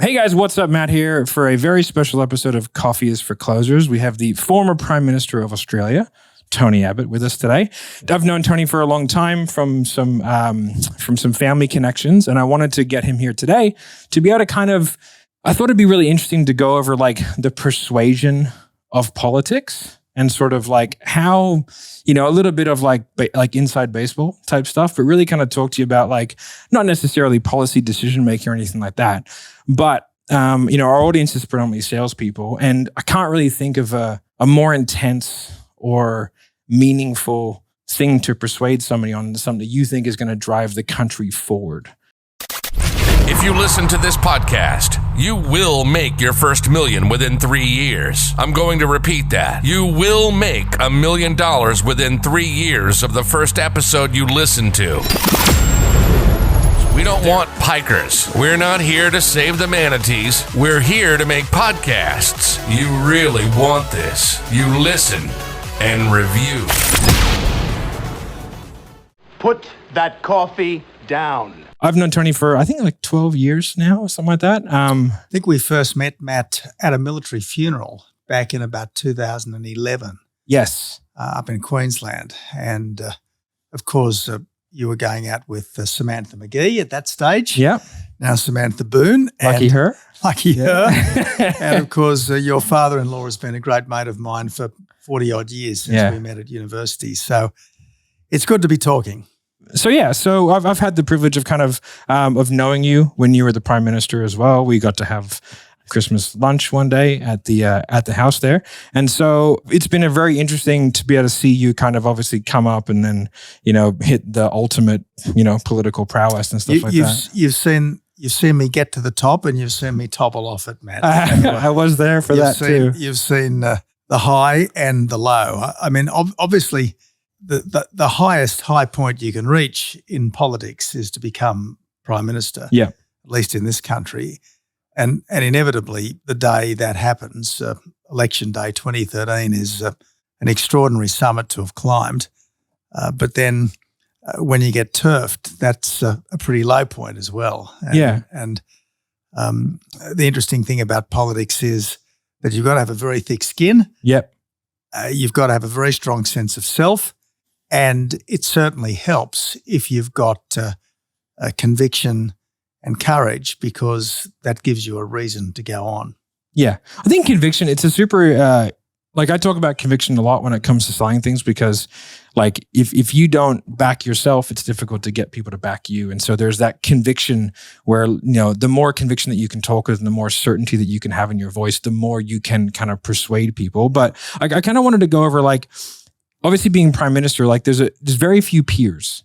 Hey guys, what's up? Matt here for a very special episode of Coffee is for Closers. We have the former Prime Minister of Australia, Tony Abbott, with us today. I've known Tony for a long time from some family connections, and I wanted to get him here today to be able to I thought it'd be really interesting to go over like the persuasion of politics and sort of like how, a little bit of like inside baseball type stuff, but really kind of talk to you about like, not necessarily policy decision making or anything like that, but our audience is predominantly salespeople, and I can't really think of a more intense or meaningful thing to persuade somebody on something that you think is going to drive the country forward. If you listen to this podcast, you will make your first $1 million within 3 years. I'm going to repeat that. You will make $1 million within 3 years of the first episode you listen to. We don't want pikers. We're not here to save the manatees. We're here to make podcasts. You really want this. You listen and review. Put that coffee down. I've known Tony for, I think, like 12 years now, or something like that. I think we first met, Matt, at a military funeral back in about 2011. Yes. Up in Queensland. And, of course, you were going out with Samantha McGee at that stage. Yeah. Now Samantha Boone. Lucky her. Lucky her. And, of course, your father-in-law has been a great mate of mine for 40-odd years since we met at university. So it's good to be talking. So I've had the privilege of of knowing you when you were the Prime Minister as well. We got to have Christmas lunch one day at the house there, and so it's been a very interesting to be able to see you kind of obviously come up and then hit the ultimate political prowess and stuff like that. You've seen me get to the top, and you've seen me topple off it, Matt. I was there for that too. You've seen the high and the low. I mean, obviously. The highest high point you can reach in politics is to become Prime Minister, at least in this country. And inevitably, the day that happens, Election Day 2013, is an extraordinary summit to have climbed. But then when you get turfed, that's a pretty low point as well. And the interesting thing about politics is that you've got to have a very thick skin. Yep. You've got to have a very strong sense of self. And it certainly helps if you've got a conviction and courage, because that gives you a reason to go on. Yeah. I think conviction, it's a super, I talk about conviction a lot when it comes to selling things, because like if you don't back yourself, it's difficult to get people to back you. And so there's that conviction where, the more conviction that you can talk with and the more certainty that you can have in your voice, the more you can kind of persuade people. But I kind of wanted to go over obviously being Prime Minister, there's very few peers.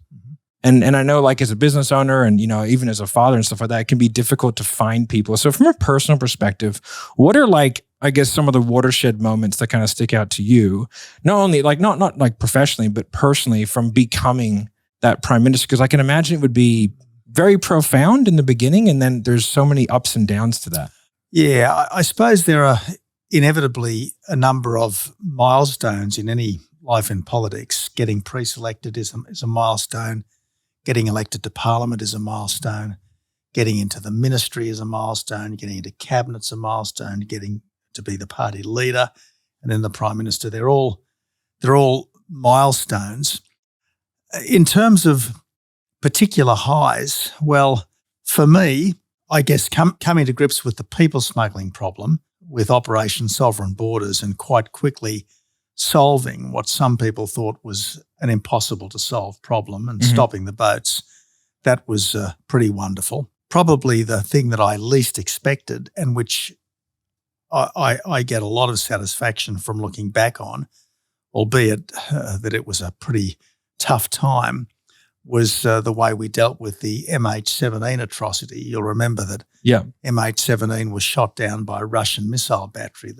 And I know as a business owner and, even as a father and stuff like that, it can be difficult to find people. So from a personal perspective, what are some of the watershed moments that kind of stick out to you? Not only not professionally, but personally from becoming that Prime Minister? Because I can imagine it would be very profound in the beginning, and then there's so many ups and downs to that. Yeah, I suppose there are inevitably a number of milestones in any life in politics. Getting pre-selected is a milestone. Getting elected to Parliament is a milestone. Getting into the ministry is a milestone. Getting into cabinet's a milestone. Getting to be the party leader and then the Prime Minister. They're all milestones. In terms of particular highs, well, for me, I guess coming to grips with the people smuggling problem with Operation Sovereign Borders and quite quickly solving what some people thought was an impossible to solve problem and stopping the boats, that was pretty wonderful. Probably the thing that I least expected, and which I get a lot of satisfaction from looking back on, albeit that it was a pretty tough time, was the way we dealt with the MH17 atrocity. You'll remember that MH17 was shot down by a Russian missile battery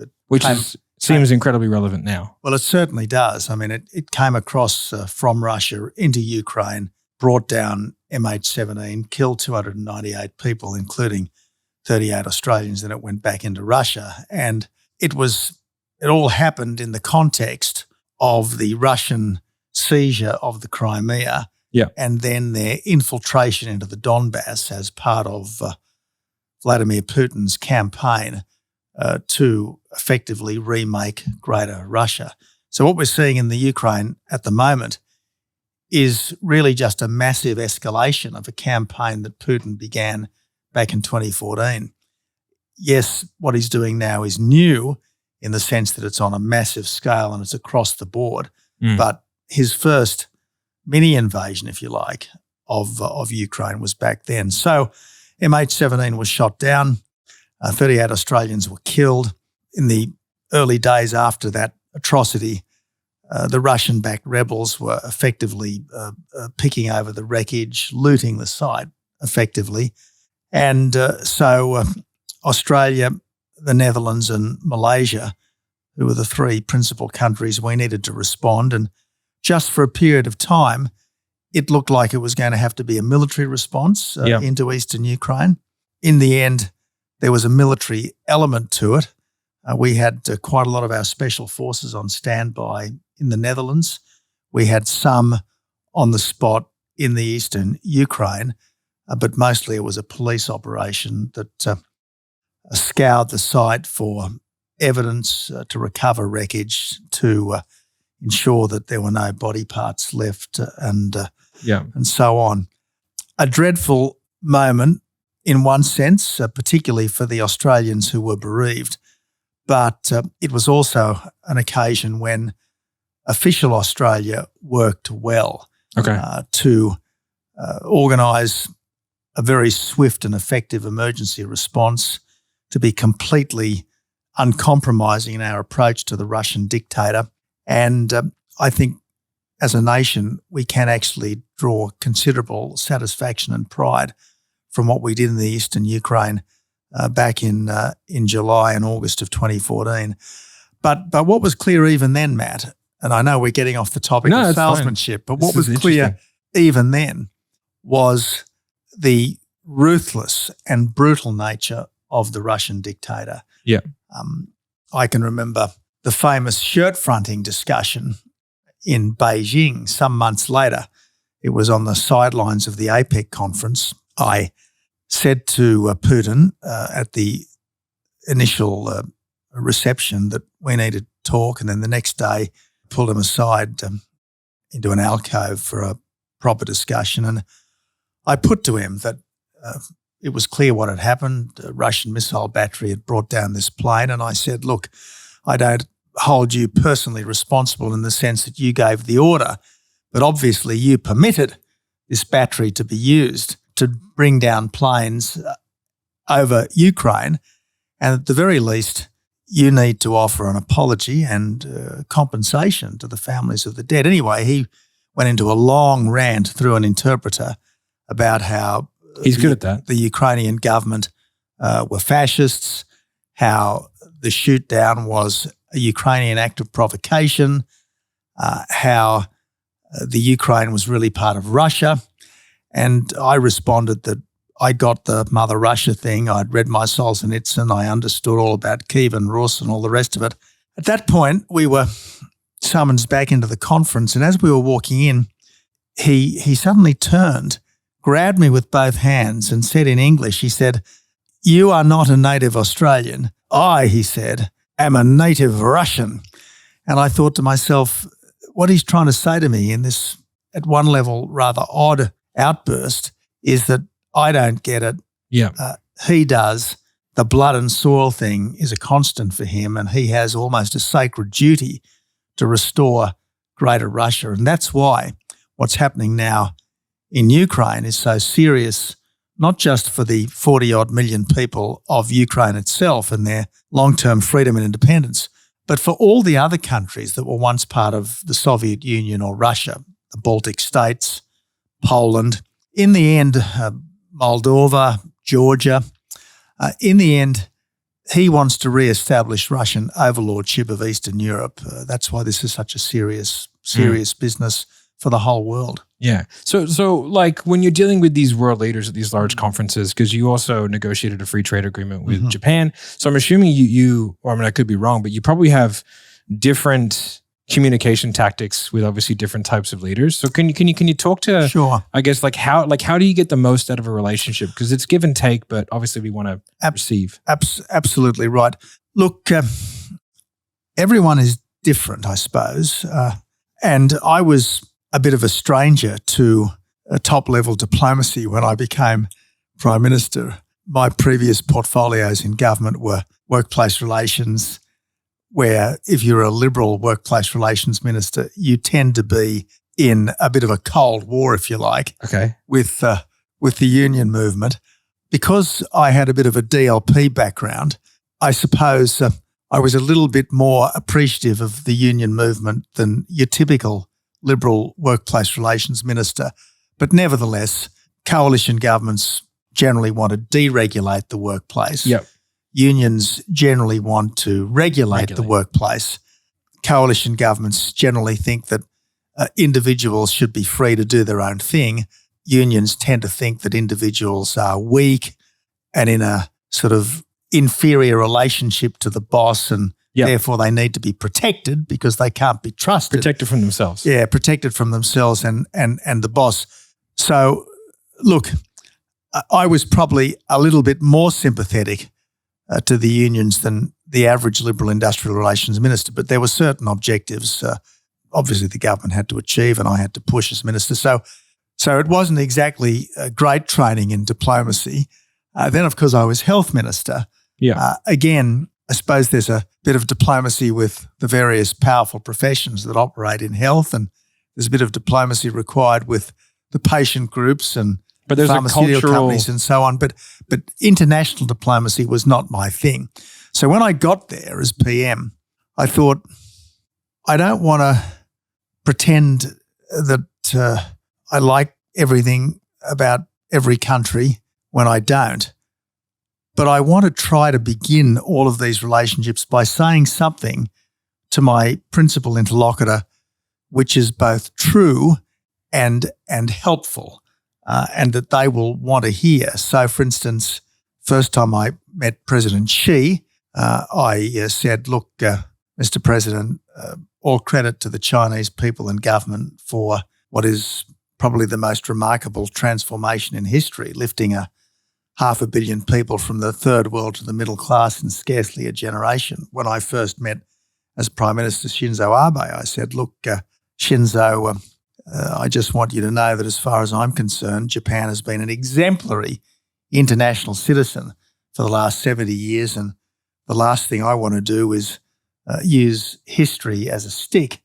seems incredibly relevant now. Well, it certainly does. I mean, it came across from Russia into Ukraine, brought down MH17, killed 298 people, including 38 Australians, then it went back into Russia. And it all happened in the context of the Russian seizure of the Crimea and then their infiltration into the Donbass as part of Vladimir Putin's campaign to effectively remake Greater Russia. So what we're seeing in the Ukraine at the moment is really just a massive escalation of a campaign that Putin began back in 2014. Yes, what he's doing now is new in the sense that it's on a massive scale and it's across the board. But his first mini invasion, if you like, of Ukraine was back then. So MH17 was shot down. 38 Australians were killed. In the early days after that atrocity, the Russian-backed rebels were effectively picking over the wreckage, looting the site effectively. And so Australia, the Netherlands and Malaysia, who were the three principal countries, we needed to respond. And just for a period of time, it looked like it was going to have to be a military response into eastern Ukraine. In the end, there was a military element to it. We had quite a lot of our special forces on standby in the Netherlands. We had some on the spot in the eastern Ukraine, but mostly it was a police operation that scoured the site for evidence, to recover wreckage, to ensure that there were no body parts left, and so on. A dreadful moment in one sense, particularly for the Australians who were bereaved, but it was also an occasion when official Australia worked well to organise a very swift and effective emergency response, to be completely uncompromising in our approach to the Russian dictator. And I think as a nation, we can actually draw considerable satisfaction and pride from what we did in the eastern Ukraine back in July and August of 2014. But what was clear even then, Matt, and I know we're getting off the topic of salesmanship, but what was clear even then was the ruthless and brutal nature of the Russian dictator. Yeah. I can remember the famous shirt fronting discussion in Beijing some months later. It was on the sidelines of the APEC conference. I said to Putin at the initial reception that we needed to talk, and then the next day pulled him aside into an alcove for a proper discussion. And I put to him that it was clear what had happened. A Russian missile battery had brought down this plane, and I said, look, I don't hold you personally responsible in the sense that you gave the order, but obviously you permitted this battery to be used to bring down planes over Ukraine, and at the very least, you need to offer an apology and compensation to the families of the dead. Anyway, he went into a long rant through an interpreter about how he's good at that. The Ukrainian government were fascists, how the shoot down was a Ukrainian act of provocation, how the Ukraine was really part of Russia. And I responded that I got the Mother Russia thing. I'd read my Solzhenitsyn. I understood all about Kievan Rus and all the rest of it. At that point, we were summoned back into the conference, and as we were walking in, he suddenly turned, grabbed me with both hands and said in English, he said, "You are not a native Australian. I," he said, "am a native Russian." And I thought to myself, what he's trying to say to me in this, at one level, rather odd outburst is that I don't get it. Yeah. He does. The blood and soil thing is a constant for him, and he has almost a sacred duty to restore Greater Russia. And that's why what's happening now in Ukraine is so serious, not just for the 40-odd million people of Ukraine itself and their long-term freedom and independence, but for all the other countries that were once part of the Soviet Union or Russia, the Baltic states, Poland, in the end, Moldova, Georgia. In the end, he wants to re-establish Russian overlordship of Eastern Europe. That's why this is such a serious business for the whole world. Yeah. So like when you're dealing with these world leaders at these large conferences, because you also negotiated a free trade agreement with Japan. So I'm assuming you, or I mean, I could be wrong, but you probably have different communication tactics with obviously different types of leaders. So can you talk to, Sure. I guess, how do you get the most out of a relationship? Because it's give and take, but obviously we want to receive. Absolutely right. Look, everyone is different, I suppose. And I was a bit of a stranger to top-level diplomacy when I became Prime Minister. My previous portfolios in government were workplace relations, where if you're a Liberal workplace relations minister, you tend to be in a bit of a cold war, if you like, with the union movement. Because I had a bit of a DLP background, I suppose I was a little bit more appreciative of the union movement than your typical Liberal workplace relations minister. But nevertheless, coalition governments generally want to deregulate the workplace. Yep. Unions generally want to regulate the workplace. Coalition governments generally think that individuals should be free to do their own thing. Unions tend to think that individuals are weak and in a sort of inferior relationship to the boss, and therefore they need to be protected because they can't be trusted. Protected from themselves. Yeah, protected from themselves and the boss. So, look, I was probably a little bit more sympathetic to the unions than the average Liberal industrial relations minister, but there were certain objectives obviously the government had to achieve and I had to push as minister. So it wasn't exactly great training in diplomacy. Then, of course, I was health minister. Again, I suppose there's a bit of diplomacy with the various powerful professions that operate in health, and there's a bit of diplomacy required with the patient groups and pharmaceutical companies and so on. But international diplomacy was not my thing. So when I got there as PM, I thought, I don't want to pretend that I like everything about every country when I don't. But I want to try to begin all of these relationships by saying something to my principal interlocutor which is both true and helpful, and that they will want to hear. So, for instance, first time I met President Xi, I said, look, Mr. President, all credit to the Chinese people and government for what is probably the most remarkable transformation in history, lifting 500 million people from the third world to the middle class in scarcely a generation. When I first met as Prime Minister Shinzo Abe, I said, look, Shinzo, I just want you to know that as far as I'm concerned, Japan has been an exemplary international citizen for the last 70 years, and the last thing I want to do is use history as a stick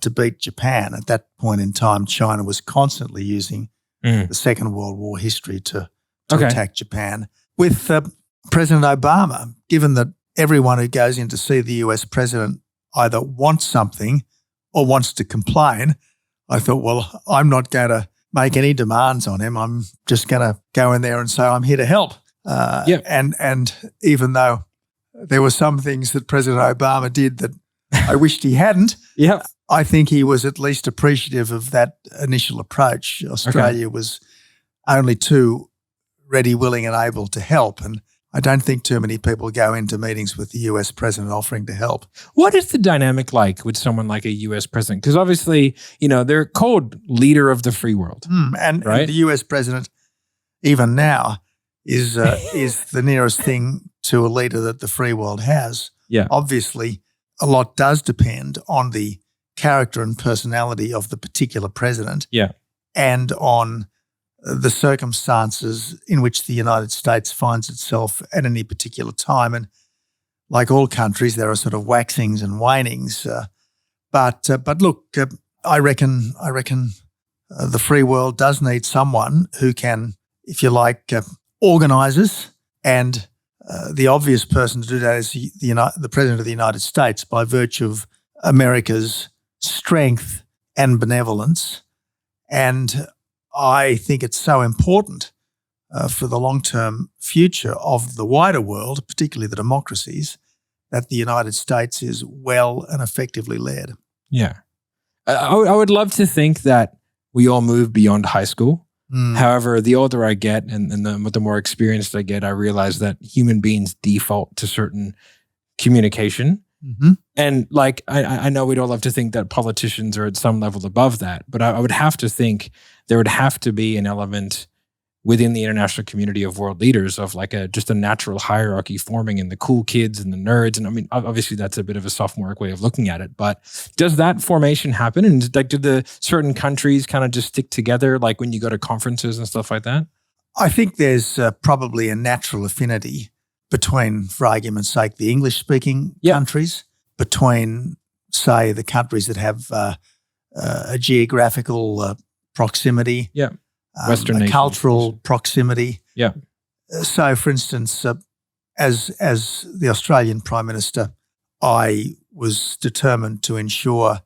to beat Japan. At that point in time, China was constantly using the Second World War history to attack Japan. With President Obama, given that everyone who goes in to see the US president either wants something or wants to complain, I thought, well, I'm not going to make any demands on him. I'm just going to go in there and say I'm here to help. And even though there were some things that President Obama did that I wished he hadn't, I think he was at least appreciative of that initial approach. Australia was only too ready, willing and able to help, and I don't think too many people go into meetings with the US president offering to help. What is the dynamic like with someone like a US president? Because obviously, they're called leader of the free world. And the US president, even now, is the nearest thing to a leader that the free world has. Yeah. Obviously, a lot does depend on the character and personality of the particular president and on the circumstances in which the United States finds itself at any particular time. And like all countries, there are sort of waxings and wanings. But look, I reckon the free world does need someone who can, if you like, organise us. And the obvious person to do that is the President of the United States, by virtue of America's strength and benevolence. And I think it's so important for the long-term future of the wider world, particularly the democracies, that the United States is well and effectively led. Yeah. I would love to think that we all move beyond high school. However, the older I get and the more experienced I get, I realize that human beings default to certain communication. Mm-hmm. And like, I know we'd all love to think that politicians are at some level above that, but I would have to think there would have to be an element within the international community of world leaders of like just a natural hierarchy forming in the cool kids and the nerds. And I mean, obviously that's a bit of a sophomoric way of looking at it, but does that formation happen? And like, do the certain countries kind of just stick together? Like when you go to conferences and stuff like that? I think there's probably a natural affinity between, for argument's sake, the English-speaking countries, between, say, the countries that have a geographical proximity, Western a nations. cultural proximity. Yeah. So, for instance, as the Australian Prime Minister, I was determined to ensure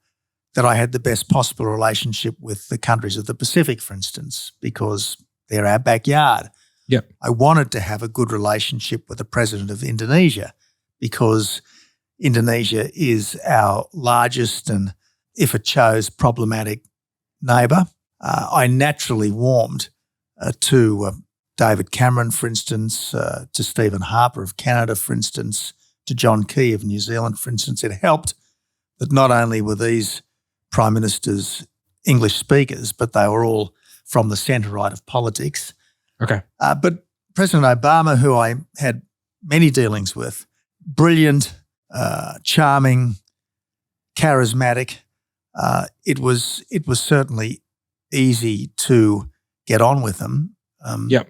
that I had the best possible relationship with the countries of the Pacific, for instance, because they're our backyard. Yeah. I wanted to have a good relationship with the President of Indonesia because Indonesia is our largest and, if it chose, problematic neighbour. I naturally warmed to David Cameron, for instance, to Stephen Harper of Canada, for instance, to John Key of New Zealand, for instance. It helped that not only were these Prime Ministers English speakers, but they were all from the centre-right of politics. Okay. But President Obama, who I had many dealings with, brilliant, charming, charismatic. It was certainly easy to get on with them,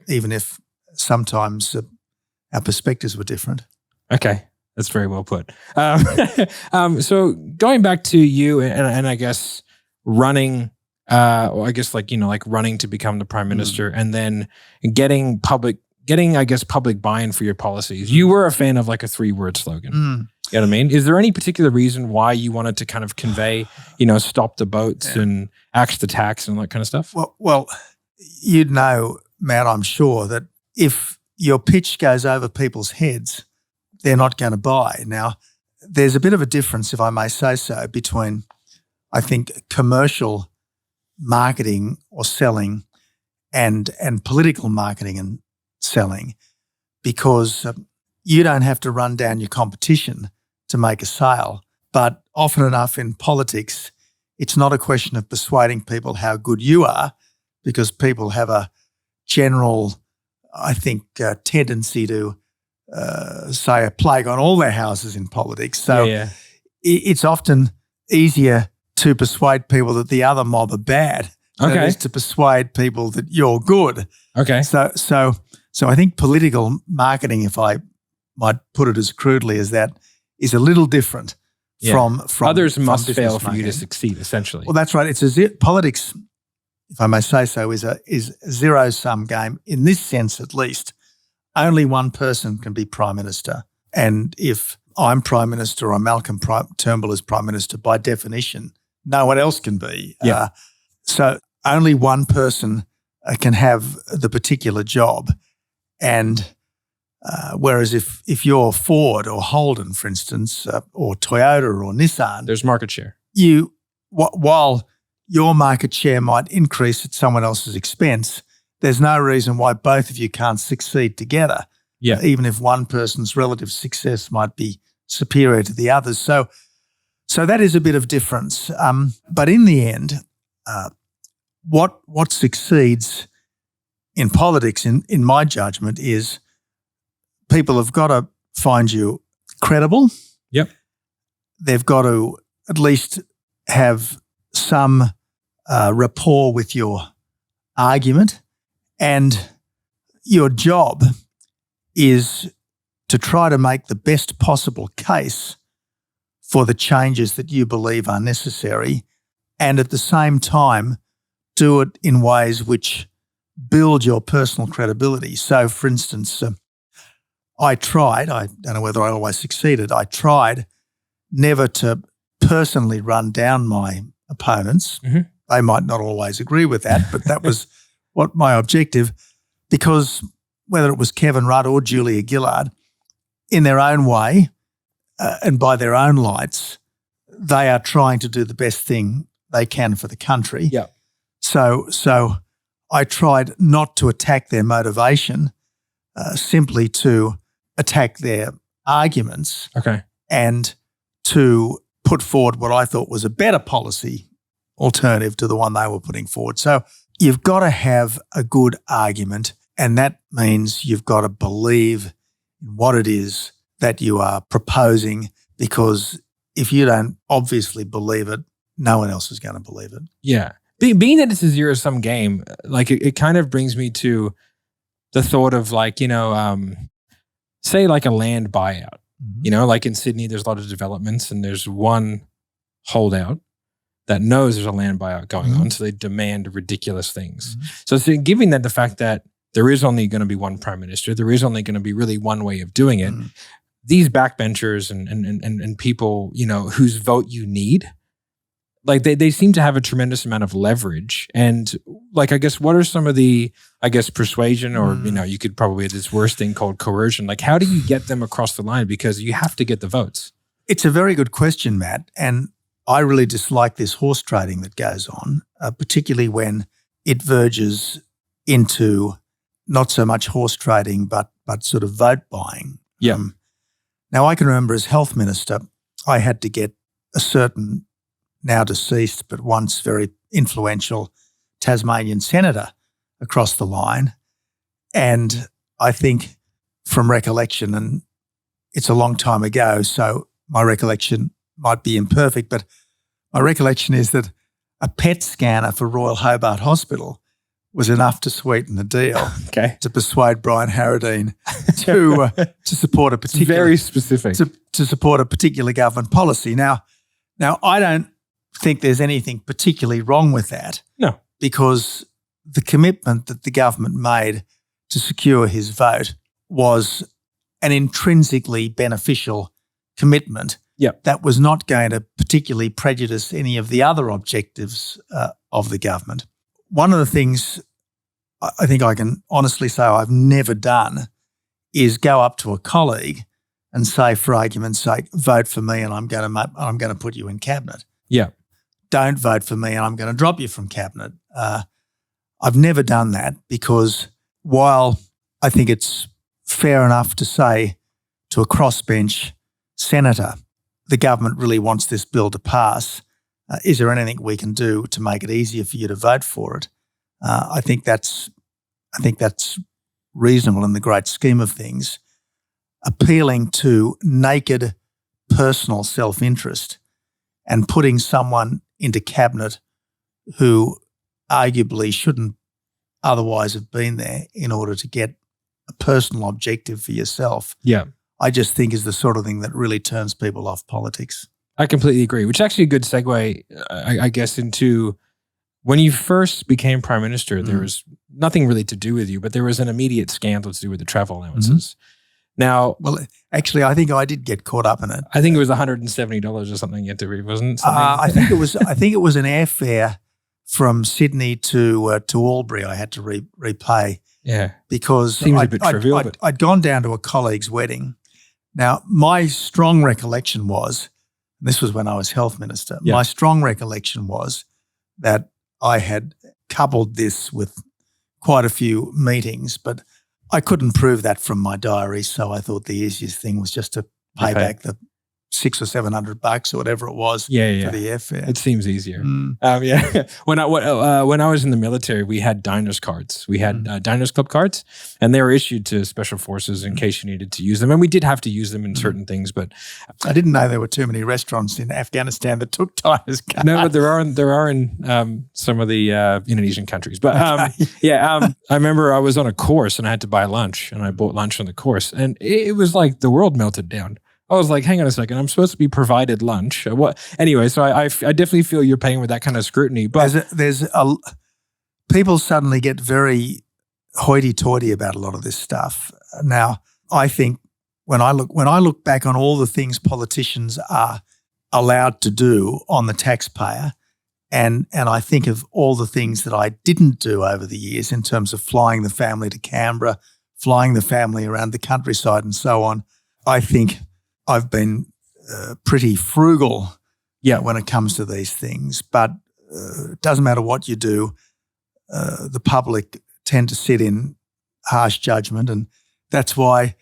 even if sometimes our perspectives were different. Okay. That's very well put. So going back to you and I guess running, I guess like, like running to become the Prime Minister and then getting public buy-in for your policies. You were a fan of like a 3-word slogan. You know what I mean? Is there any particular reason why you wanted to kind of convey, stop the boats and axe the tax and all that kind of stuff? Well, you'd know, Matt, I'm sure, that if your pitch goes over people's heads, they're not going to buy. Now, there's a bit of a difference, if I may say so, between, I think, commercial marketing or selling and political marketing and selling, because you don't have to run down your competition to make a sale. But often enough in politics, it's not a question of persuading people how good you are, because people have a general, I think, tendency to say a plague on all their houses in politics. So it's often easier to persuade people that the other mob are bad than it is to persuade people that you're good. Okay. So I think political marketing, if I might put it as crudely as that, is a little different from others must business fail for marketing. you to succeed, essentially. Well, that's right. It's politics, if I may say so, is a zero-sum game in this sense, at least. Only one person can be Prime Minister, and if I'm Prime Minister or Malcolm Turnbull is Prime Minister, by definition, no one else can be. Yeah. So only one person can have the particular job. And whereas if you're Ford or Holden, for instance, or Toyota or Nissan, there's market share. While your market share might increase at someone else's expense, there's no reason why both of you can't succeed together. Yeah. Even if one person's relative success might be superior to the others. So that is a bit of difference. But in the end, what succeeds in politics, in my judgment, is people have got to find you credible. Yep. They've got to at least have some rapport with your argument, and your job is to try to make the best possible case for the changes that you believe are necessary, and at the same time do it in ways which build your personal credibility. So, for instance, I don't know whether I always succeeded, I tried never to personally run down my opponents. Mm-hmm. They might not always agree with that, but that was what my objective, because whether it was Kevin Rudd or Julia Gillard, in their own way and by their own lights, they are trying to do the best thing they can for the country. Yeah. So I tried not to attack their motivation, simply to attack their arguments Okay. and to put forward what I thought was a better policy alternative to the one they were putting forward. So you've got to have a good argument, and that means you've got to believe in what it is that you are proposing, because if you don't obviously believe it, no one else is going to believe it. Yeah. Being that it's a zero-sum game, like it kind of brings me to the thought of like, say like a land buyout. Like in Sydney, there's a lot of developments and there's one holdout that knows there's a land buyout going on. So they demand ridiculous things. So given that the fact that there is only going to be one prime minister, there is only going to be really one way of doing it, these backbenchers and people, whose vote you need, like they seem to have a tremendous amount of leverage. And like, I guess, what are some of the, persuasion or, you could probably, this worst thing called coercion. Like, how do you get them across the line? Because you have to get the votes. It's a very good question, Matt. And I really dislike this horse trading that goes on, particularly when it verges into not so much horse trading, but sort of vote buying. Yeah. Now, I can remember as health minister, I had to get a certain now deceased but once very influential Tasmanian senator across the line. And I think from recollection, and it's a long time ago, so my recollection might be imperfect, but my recollection is that a PET scanner for Royal Hobart Hospital was enough to sweeten the deal to persuade Brian Harradine to support a particular— it's very specific. To support a particular government policy. Now, I don't think there's anything particularly wrong with that. No. Because the commitment that the government made to secure his vote was an intrinsically beneficial commitment that was not going to particularly prejudice any of the other objectives of the government. One of the things I think I can honestly say I've never done is go up to a colleague and say, for argument's sake, vote for me and I'm going to put you in cabinet. Yeah. Don't vote for me and I'm going to drop you from cabinet. I've never done that because while I think it's fair enough to say to a crossbench senator, the government really wants this bill to pass, is there anything we can do to make it easier for you to vote for it? I think that's reasonable in the great scheme of things. Appealing to naked personal self-interest and putting someone into cabinet who arguably shouldn't otherwise have been there in order to get a personal objective for yourself, I just think is the sort of thing that really turns people off politics. I completely agree, which is actually a good segue, I guess, into when you first became prime minister, there was nothing really to do with you, but there was an immediate scandal to do with the travel allowances. Now, well, actually, I think I did get caught up in it. I think it was $170 or something you had to read, wasn't it? I think it was. I think it was an airfare from Sydney to Albury. I had to repay. Yeah, because seems a bit trivial. I'd gone down to a colleague's wedding. Now, my strong recollection was, and this was when I was health minister. My strong recollection was that I had coupled this with quite a few meetings, but I couldn't prove that from my diary, so I thought the easiest thing was just to pay back the $600 or $700 or whatever it was for the airfare. It seems easier. When I was in the military, we had diners cards. We had diners club cards, and they were issued to special forces in case you needed to use them. And we did have to use them in certain things, but I didn't know there were too many restaurants in Afghanistan that took diners cards. No, but there are in some of the Indonesian countries. But I remember I was on a course and I had to buy lunch, and I bought lunch on the course, and it was like the world melted down. I was like, hang on a second, I'm supposed to be provided lunch. What? Anyway, so I definitely feel you're paying with that kind of scrutiny. But people suddenly get very hoity-toity about a lot of this stuff. Now, I think when I look back on all the things politicians are allowed to do on the taxpayer, and I think of all the things that I didn't do over the years in terms of flying the family to Canberra, flying the family around the countryside and so on, I think I've been pretty frugal when it comes to these things, but it doesn't matter what you do. The public tend to sit in harsh judgment, and that's why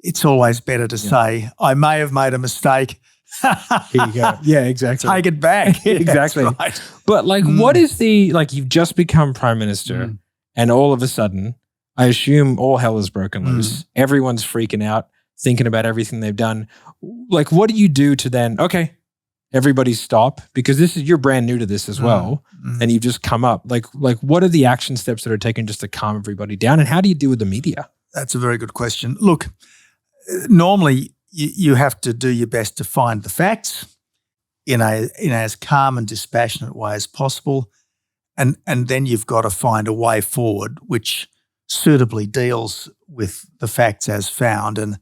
it's always better to say, I may have made a mistake Here you go. Yeah, exactly. Take it back. Yeah, exactly. that's right. But like, what is you've just become prime minister and all of a sudden, I assume all hell is broken loose. Everyone's freaking out, thinking about everything they've done. Like, what do you do to then, okay, everybody stop? Because you're brand new to this as well. And you've just come up. Like, what are the action steps that are taken just to calm everybody down? And how do you deal with the media? That's a very good question. Look, normally you have to do your best to find the facts in as calm and dispassionate way as possible. And then you've got to find a way forward which suitably deals with the facts as found. And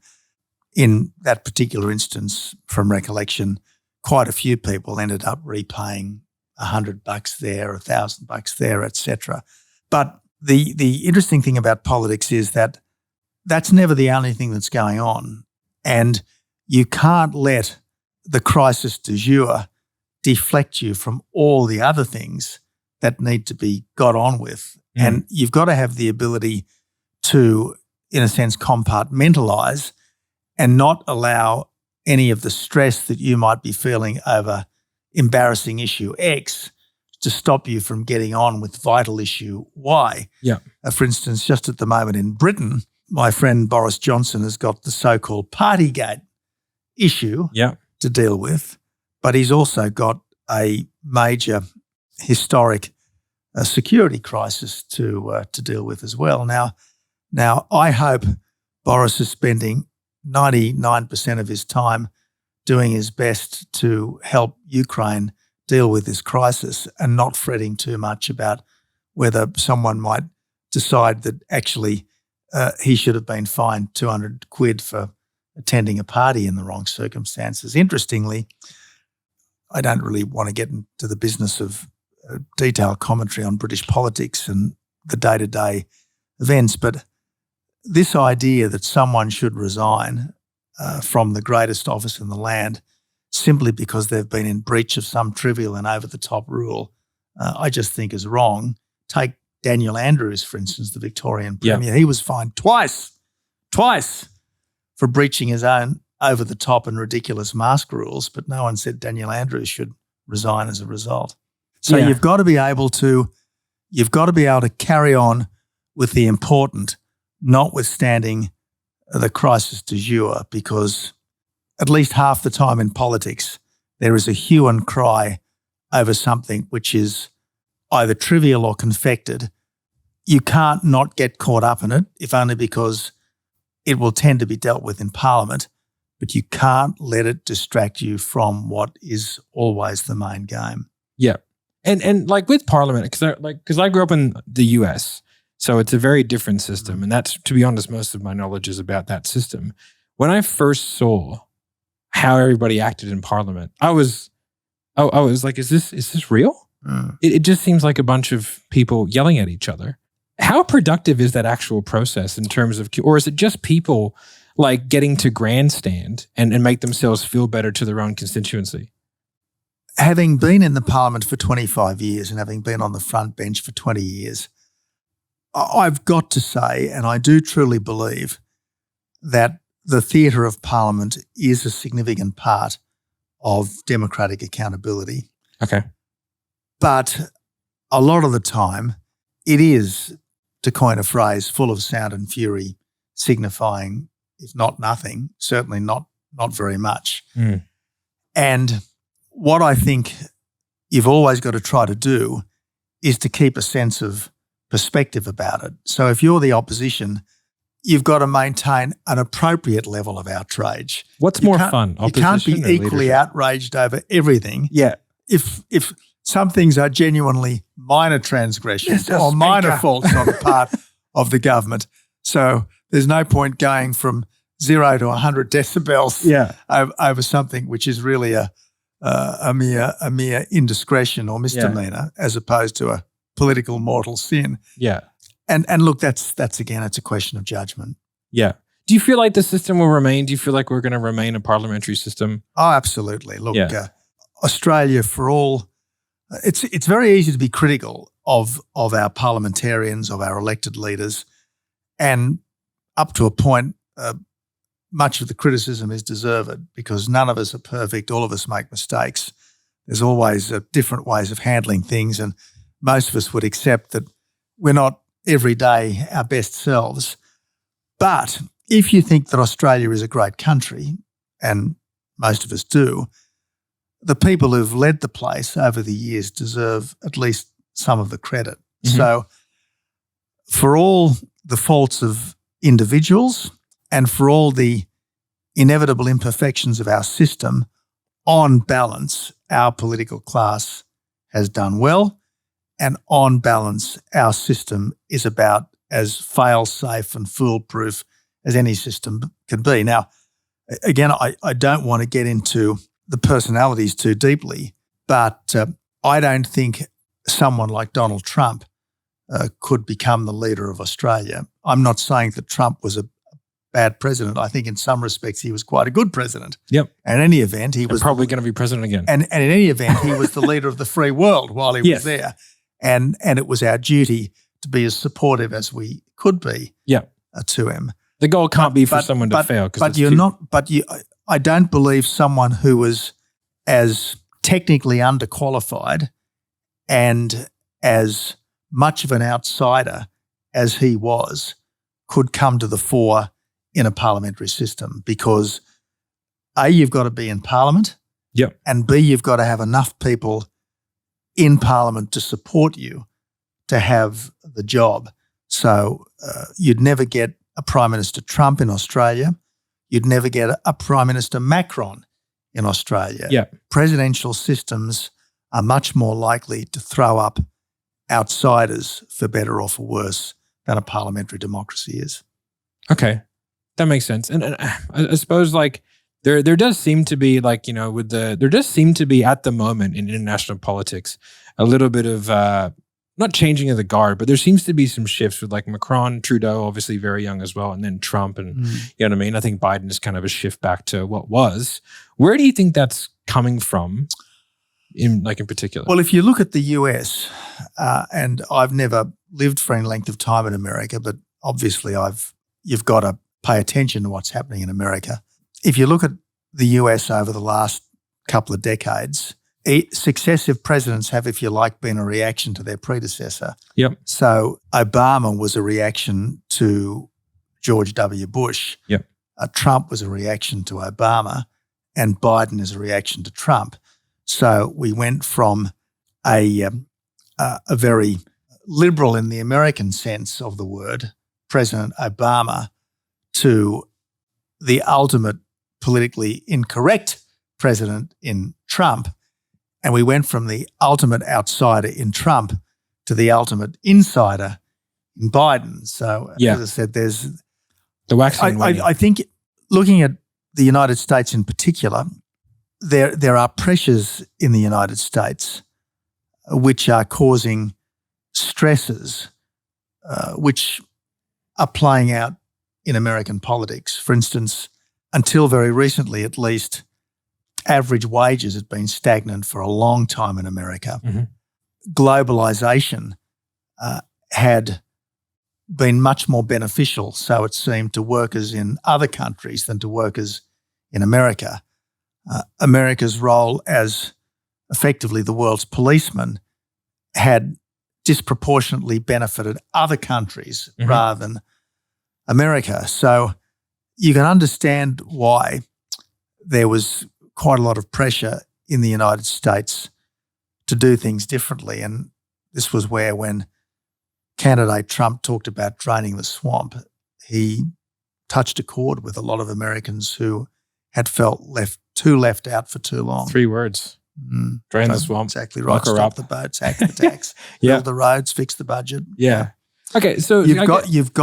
in that particular instance, from recollection, quite a few people ended up repaying $100 there, $1,000 there, etc. But the interesting thing about politics is that that's never the only thing that's going on. And you can't let the crisis du jour deflect you from all the other things that need to be got on with. And you've got to have the ability to, in a sense, compartmentalize and not allow any of the stress that you might be feeling over embarrassing issue X to stop you from getting on with vital issue Y. Yeah. For instance, just at the moment in Britain, my friend Boris Johnson has got the so-called Partygate issue to deal with, but he's also got a major historic security crisis to deal with as well. Now, I hope Boris is spending 99% of his time doing his best to help Ukraine deal with this crisis and not fretting too much about whether someone might decide that actually he should have been fined £200 for attending a party in the wrong circumstances. Interestingly, I don't really want to get into the business of detailed commentary on British politics and the day-to-day events, but this idea that someone should resign from the greatest office in the land simply because they've been in breach of some trivial and over-the-top rule, I just think is wrong. Take Daniel Andrews, for instance, the Victorian Premier. He was fined twice for breaching his own over-the-top and ridiculous mask rules, but no one said Daniel Andrews should resign as a result. So you've got to be able to carry on with the important, notwithstanding the crisis du jour, because at least half the time in politics there is a hue and cry over something which is either trivial or confected. You can't not get caught up in it, if only because it will tend to be dealt with in Parliament, but you can't let it distract you from what is always the main game. Yeah. And like with Parliament, because I grew up in the US, so it's a very different system. And that's, to be honest, most of my knowledge is about that system. When I first saw how everybody acted in Parliament, I was like, is this real? It just seems like a bunch of people yelling at each other. How productive is that actual process in terms of, or is it just people like getting to grandstand and make themselves feel better to their own constituency? Having been in the Parliament for 25 years and having been on the front bench for 20 years, I've got to say, and I do truly believe, that the theatre of Parliament is a significant part of democratic accountability. Okay. But a lot of the time it is, to coin a phrase, full of sound and fury, signifying, if not nothing, certainly not very much. And what I think you've always got to try to do is to keep a sense of perspective about it. So if you're the opposition, you've got to maintain an appropriate level of outrage. What's more fun? You can't be equally outraged over everything. Yeah. If some things are genuinely minor transgressions or minor faults on the part of the government, so there's no point going from 0 to 100 decibels over something which is really a mere indiscretion or misdemeanor as opposed to a political mortal sin. Yeah. And look, that's again, it's a question of judgment. Yeah. Do you feel like the system will remain? Do you feel like we're going to remain a parliamentary system? Oh, absolutely. Look, Australia, for all, it's very easy to be critical of our parliamentarians, of our elected leaders, and up to a point, much of the criticism is deserved because none of us are perfect. All of us make mistakes. There's always different ways of handling things, and most of us would accept that we're not every day our best selves. But if you think that Australia is a great country, and most of us do, the people who've led the place over the years deserve at least some of the credit. Mm-hmm. So for all the faults of individuals and for all the inevitable imperfections of our system, on balance, our political class has done well, and on balance, our system is about as fail-safe and foolproof as any system can be. Now, again, I don't want to get into the personalities too deeply, but I don't think someone like Donald Trump could become the leader of Australia. I'm not saying that Trump was a bad president. I think in some respects he was quite a good president. Yep. And in any event, he was probably going to be president again. And in any event, he was the leader of the free world while he was there. And it was our duty to be as supportive as we could be to him. The goal can't be for someone to fail. I don't believe someone who was as technically underqualified and as much of an outsider as he was could come to the fore in a parliamentary system because A, you've got to be in Parliament, and B, you've got to have enough people in Parliament to support you to have the job. So you'd never get a Prime Minister Trump in Australia. You'd never get a Prime Minister Macron in Australia. Yeah. Presidential systems are much more likely to throw up outsiders for better or for worse than a parliamentary democracy is. Okay. That makes sense. And I suppose like there does seem to be like, you know, there does seem to be at the moment in international politics a little bit of not changing of the guard, but there seems to be some shifts with like Macron, Trudeau, obviously very young as well, and then Trump, and you know what I mean? I think Biden is kind of a shift back to what was. Where do you think that's coming from in particular? Well, if you look at the US, and I've never lived for any length of time in America, but obviously you've got to pay attention to what's happening in America. If you look at the US over the last couple of decades, successive presidents have, if you like, been a reaction to their predecessor. Yep. So Obama was a reaction to George W. Bush. Yep. Trump was a reaction to Obama, and Biden is a reaction to Trump. So we went from a very liberal in the American sense of the word, President Obama, to the ultimate politically incorrect president in Trump. And we went from the ultimate outsider in Trump to the ultimate insider in Biden. So as I said, there's the waxing. I think looking at the United States in particular, there are pressures in the United States which are causing stresses which are playing out in American politics. For instance, until very recently at least, average wages had been stagnant for a long time in America. Mm-hmm. Globalisation had been much more beneficial, so it seemed, to workers in other countries than to workers in America. America's role as effectively the world's policeman had disproportionately benefited other countries rather than America. So you can understand why there was quite a lot of pressure in the United States to do things differently. And this was where, when candidate Trump talked about draining the swamp, he touched a chord with a lot of Americans who had felt left out for too long. 3 words. Drain the swamp. Exactly right. Stop the boats, act the tax, build the roads, fix the budget. Yeah. Okay, so you have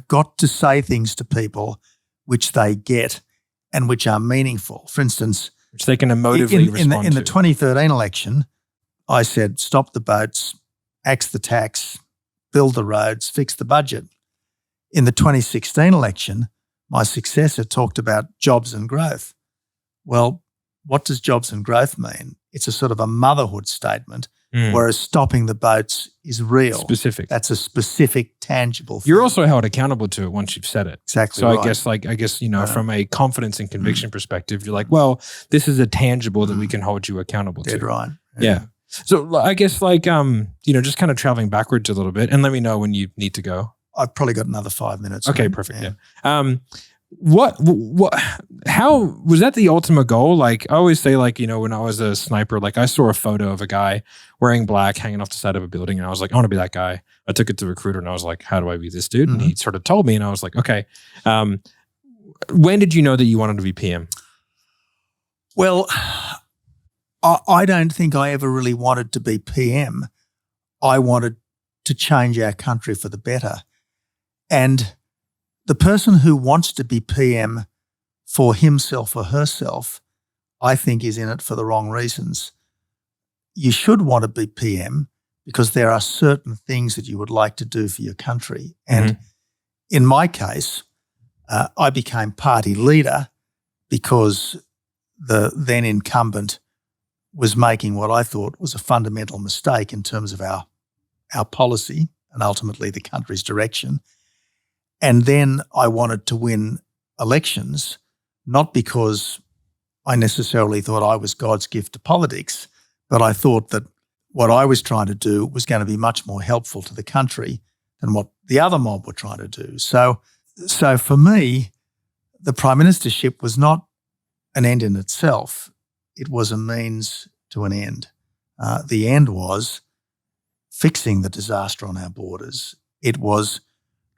got to say things to people which they get and which are meaningful. For instance, which they can emotively respond in the 2013 election, I said, stop the boats, axe the tax, build the roads, fix the budget. In the 2016 election, my successor talked about jobs and growth. Well, what does jobs and growth mean? It's a sort of a motherhood statement whereas stopping the boats is real. Specific. That's a specific, tangible thing. You're also held accountable to it once you've said it. Exactly So right. I guess, from a confidence and conviction perspective, you're like, well, this is a tangible that we can hold you accountable to. Dead right. Yeah. So I guess just kind of traveling backwards a little bit, and let me know when you need to go. I've probably got another 5 minutes. Okay, perfect. Yeah. How was that the ultimate goal? Like I always say, when I was a sniper, I saw a photo of a guy wearing black hanging off the side of a building, and I was like, I want to be that guy. I took it to the recruiter, and I was like, how do I be this dude? And he sort of told me, and I was like, okay. When did you know that you wanted to be PM? Well, I don't think I ever really wanted to be PM. I wanted to change our country for the better. And the person who wants to be PM for himself or herself, I think is in it for the wrong reasons. You should want to be PM because there are certain things that you would like to do for your country. And in my case, I became party leader because the then incumbent was making what I thought was a fundamental mistake in terms of our policy and ultimately the country's direction. And then I wanted to win elections, not because I necessarily thought I was God's gift to politics, but I thought that what I was trying to do was going to be much more helpful to the country than what the other mob were trying to do. So for me, the Prime Ministership was not an end in itself. It was a means to an end. The end was fixing the disaster on our borders. It was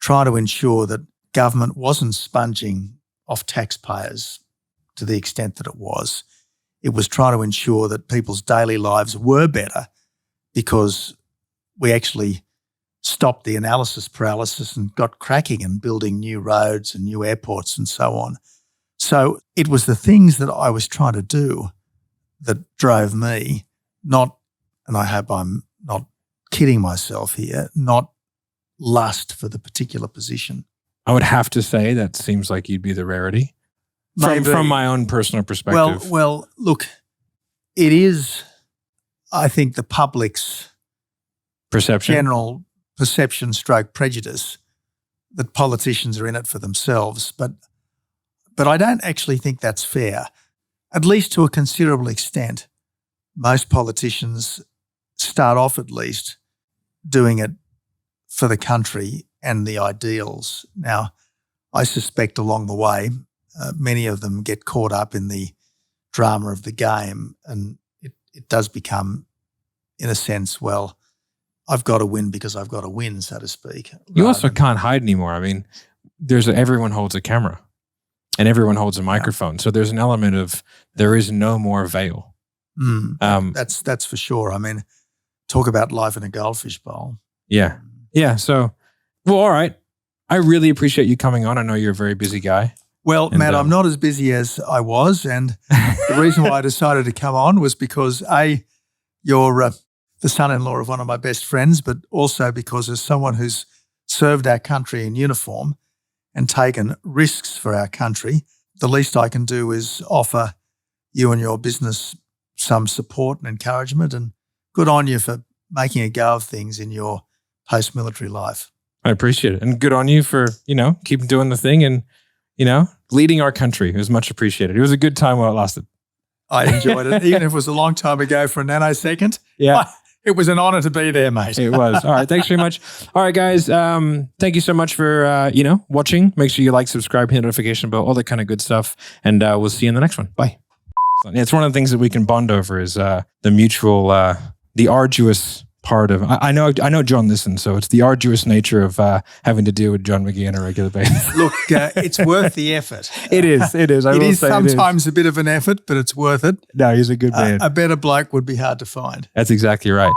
trying to ensure that government wasn't sponging off taxpayers to the extent that it was. It was trying to ensure that people's daily lives were better because we actually stopped the analysis paralysis and got cracking and building new roads and new airports and so on. So it was the things that I was trying to do that drove me, not, and I hope I'm not kidding myself here, not lust for the particular position. I would have to say that seems like you'd be the rarity from my own personal perspective. Well, look, it is, I think, the public's general perception / prejudice that politicians are in it for themselves. But I don't actually think that's fair, at least to a considerable extent. Most politicians start off at least doing it for the country and the ideals. Now, I suspect along the way, many of them get caught up in the drama of the game, and it does become, in a sense, well, I've got to win because I've got to win, so to speak. You also can't hide anymore. I mean, everyone holds a camera and everyone holds a microphone. So there's an element of there is no more veil. That's for sure. I mean, talk about life in a goldfish bowl. Yeah. Yeah. So, well, all right. I really appreciate you coming on. I know you're a very busy guy. Well, Matt, I'm not as busy as I was. And the reason why I decided to come on was because, you're the son-in-law of one of my best friends, but also because as someone who's served our country in uniform and taken risks for our country, the least I can do is offer you and your business some support and encouragement, and good on you for making a go of things in your post-military life. I appreciate it. And good on you for, keep doing the thing and, leading our country. It was much appreciated. It was a good time while it lasted. I enjoyed it. Even if it was a long time ago for a nanosecond. Yeah. It was an honor to be there, mate. It was. All right. Thanks very much. All right, guys. Thank you so much for, watching. Make sure you like, subscribe, hit the notification bell, all that kind of good stuff. And we'll see you in the next one. Bye. It's one of the things that we can bond over is the mutual, the arduous part of, I know John listens, so it's the arduous nature of having to deal with John McGee on a regular basis. Look, it's worth the effort. It is. It is. It is sometimes a bit of an effort, but it's worth it. No, he's a good man. A better bloke would be hard to find. That's exactly right.